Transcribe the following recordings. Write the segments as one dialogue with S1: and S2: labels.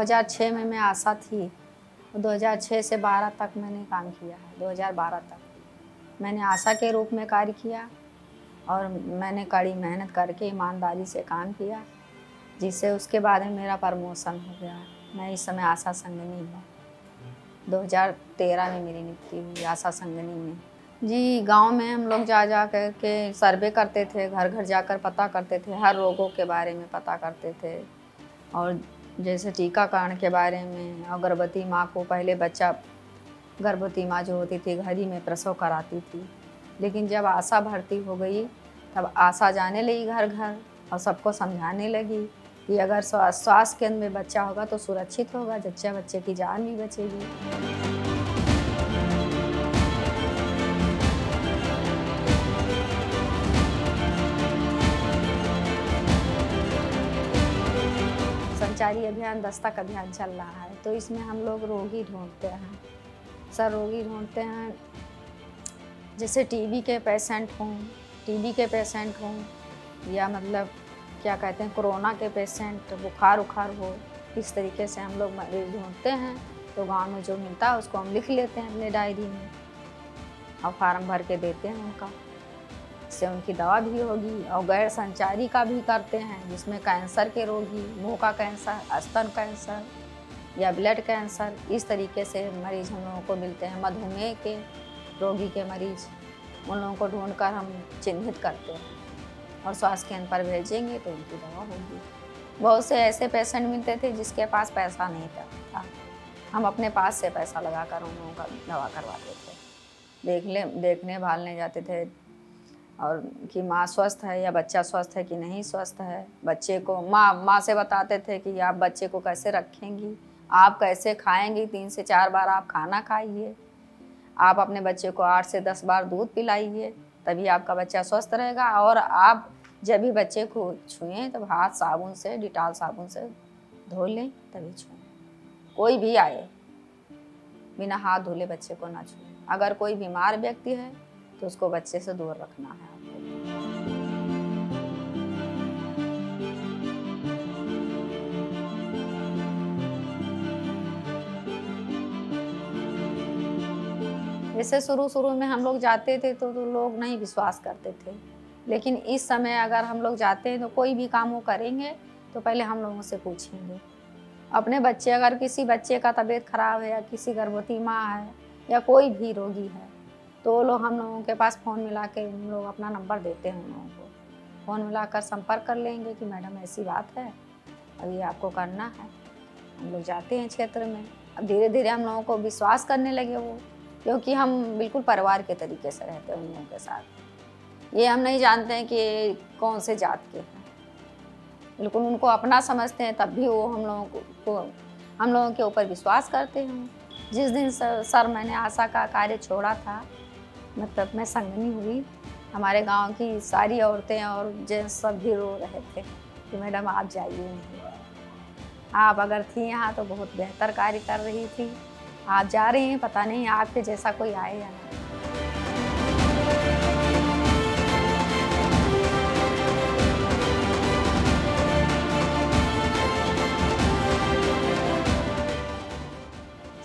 S1: 2006 में मैं आशा थी। 2006 से 12 तक मैंने काम किया है। 2012 तक मैंने आशा के रूप में कार्य किया और मैंने कड़ी मेहनत करके ईमानदारी से काम किया, जिससे उसके बाद में मेरा प्रमोशन हो गया। मैं इस समय आशा संगिनी हूँ। 2013 में मेरी नियुक्ति हुई आशा संगिनी में। जी, गांव में हम लोग जा जा कर के सर्वे करते थे, घर घर जाकर पता करते थे, हर रोगों के बारे में पता करते थे। और जैसे टीकाकरण के बारे में, और गर्भवती माँ को पहले गर्भवती माँ जो होती थी घर ही में प्रसव कराती थी। लेकिन जब आशा भर्ती हो गई तब आशा जाने लगी घर घर और सबको समझाने लगी कि अगर स्वास्थ्य केंद्र में बच्चा होगा तो सुरक्षित होगा, बच्चे की जान भी बचेगी। संचारी अभियान दस्तक अभियान चल रहा है, तो इसमें हम लोग रोगी ढूंढते हैं। सर रोगी ढूंढते हैं, जैसे टीबी के पेशेंट हों या मतलब क्या कहते हैं कोरोना के पेशेंट, बुखार हो, इस तरीके से हम लोग मरीज ढूंढते हैं। तो गांव में जो मिलता है उसको हम लिख लेते हैं अपने डायरी में और फार्म भर के देते हैं उनका। इससे उनकी दवा भी होगी। और गैर संचारी का भी करते हैं, जिसमें कैंसर के रोगी, मुंह का कैंसर, स्तन कैंसर या ब्लड कैंसर, इस तरीके से मरीज हम लोगों को मिलते हैं। मधुमेह के रोगी के मरीज, उन लोगों को ढूंढकर हम चिन्हित करते हैं और स्वास्थ्य केंद्र पर भेजेंगे तो उनकी दवा होगी। बहुत से ऐसे पेशेंट मिलते थे जिसके पास पैसा नहीं था, हम अपने पास से पैसा लगाकर उन लोगों का दवा करवाते थे। देखने भालने जाते थे और कि माँ स्वस्थ है या बच्चा स्वस्थ है कि नहीं स्वस्थ है। बच्चे को माँ से बताते थे कि आप बच्चे को कैसे रखेंगी, आप कैसे खाएंगी, 3 से 4 बार आप खाना खाइए, आप अपने बच्चे को 8 से 10 बार दूध पिलाइए, तभी आपका बच्चा स्वस्थ रहेगा। और आप जब भी बच्चे को छुएं तब हाथ साबुन से, डिटॉल साबुन से धो लें तभी छुएं। कोई भी आए बिना हाथ धोले बच्चे को ना छुएं। अगर कोई बीमार व्यक्ति है तो उसको बच्चे से दूर रखना है आपको। जैसे शुरू में हम लोग जाते थे तो लोग नहीं विश्वास करते थे, लेकिन इस समय अगर हम लोग जाते हैं तो कोई भी काम वो करेंगे तो पहले हम लोगों से पूछेंगे। अपने बच्चे, अगर किसी बच्चे का तबीयत खराब है या किसी गर्भवती माँ है या कोई भी रोगी है तो वो लोग हम लोगों के पास फ़ोन मिला के हम लोग अपना नंबर देते हैं। उन लोगों को फ़ोन मिलाकर संपर्क कर लेंगे कि मैडम ऐसी बात है और ये आपको करना है। हम लोग जाते हैं क्षेत्र में। अब धीरे धीरे हम लोगों को विश्वास करने लगे वो, क्योंकि हम बिल्कुल परिवार के तरीके से रहते हैं उन लोगों के साथ। ये हम नहीं जानते हैं कि कौन से जात के हैं, बिल्कुल उनको अपना समझते हैं, तब भी वो हम लोगों के ऊपर विश्वास करते हैं। जिस दिन सर मैंने आशा का कार्य छोड़ा था, मतलब मैं संगिनी हुई, हमारे गांव की सारी औरतें और जेंट्स सब भी रो रहे थे कि मैडम आप जाइए नहीं, आप अगर थी यहाँ तो बहुत बेहतर कार्य कर रही थी, आप जा रही हैं, पता नहीं आपके जैसा कोई आए या नहीं।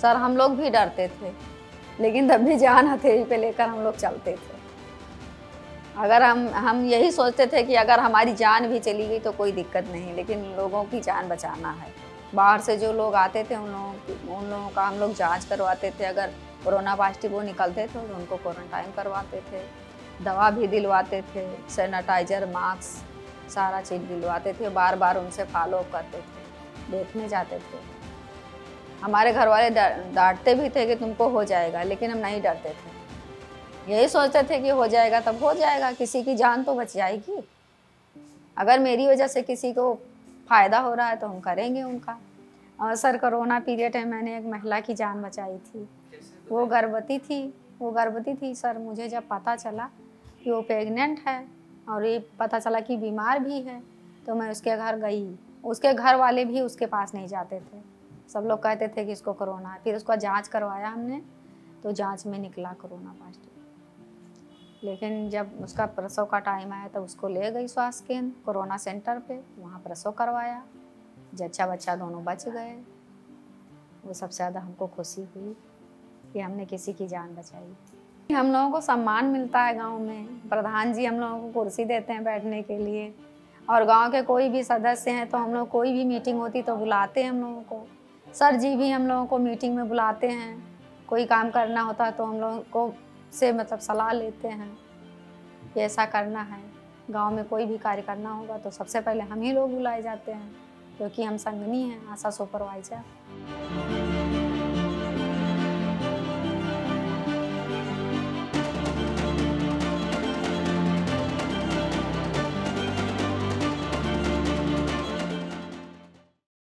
S1: सर हम लोग भी डरते थे, लेकिन तब भी जान हथेली पे लेकर हम लोग चलते थे। अगर हम यही सोचते थे कि अगर हमारी जान भी चली गई तो कोई दिक्कत नहीं, लेकिन लोगों की जान बचाना है। बाहर से जो लोग आते थे उन लोगों का हम लोग जांच करवाते थे। अगर कोरोना पॉजिटिव वो निकलते थे तो उनको क्वारंटाइन करवाते थे, दवा भी दिलवाते थे, सैनिटाइजर, मास्क, सारा चीज़ दिलवाते थे। बार बार उनसे फॉलो करते थे, देखने जाते थे। हमारे घर वाले डांटते भी थे कि तुमको हो जाएगा, लेकिन हम नहीं डरते थे। यही सोचते थे कि हो जाएगा तब हो जाएगा, किसी की जान तो बच जाएगी। अगर मेरी वजह से किसी को फ़ायदा हो रहा है तो हम करेंगे उनका। और सर कोरोना पीरियड में मैंने एक महिला की जान बचाई थी। वो गर्भवती थी सर। मुझे जब पता चला कि वो प्रेग्नेंट है और ये पता चला कि बीमार भी है, तो मैं उसके घर गई। उसके घर वाले भी उसके पास नहीं जाते थे, सब लोग कहते थे कि इसको कोरोना है। फिर उसका जांच करवाया हमने, तो जांच में निकला कोरोना पॉजिटिव। लेकिन जब उसका प्रसव का टाइम आया तब उसको ले गई स्वास्थ्य केंद्र कोरोना सेंटर पे, वहाँ प्रसव करवाया। जच्चा बच्चा दोनों बच गए। वो सबसे ज़्यादा हमको खुशी हुई कि हमने किसी की जान बचाई। हम लोगों को सम्मान मिलता है गांव में, प्रधान जी हम लोगों को कुर्सी देते हैं बैठने के लिए, और गांव के कोई भी सदस्य हैं तो हम लोग कोई भी मीटिंग होती तो बुलाते हैं हम लोगों को। सर जी भी हम लोगों को मीटिंग में बुलाते हैं, कोई काम करना होता है तो हम लोगों को से मतलब सलाह लेते हैं कि ऐसा करना है। गांव में कोई भी कार्य करना होगा तो सबसे पहले हम ही लोग बुलाए जाते हैं, क्योंकि हम संगनी हैं, आशा सुपरवाइजर।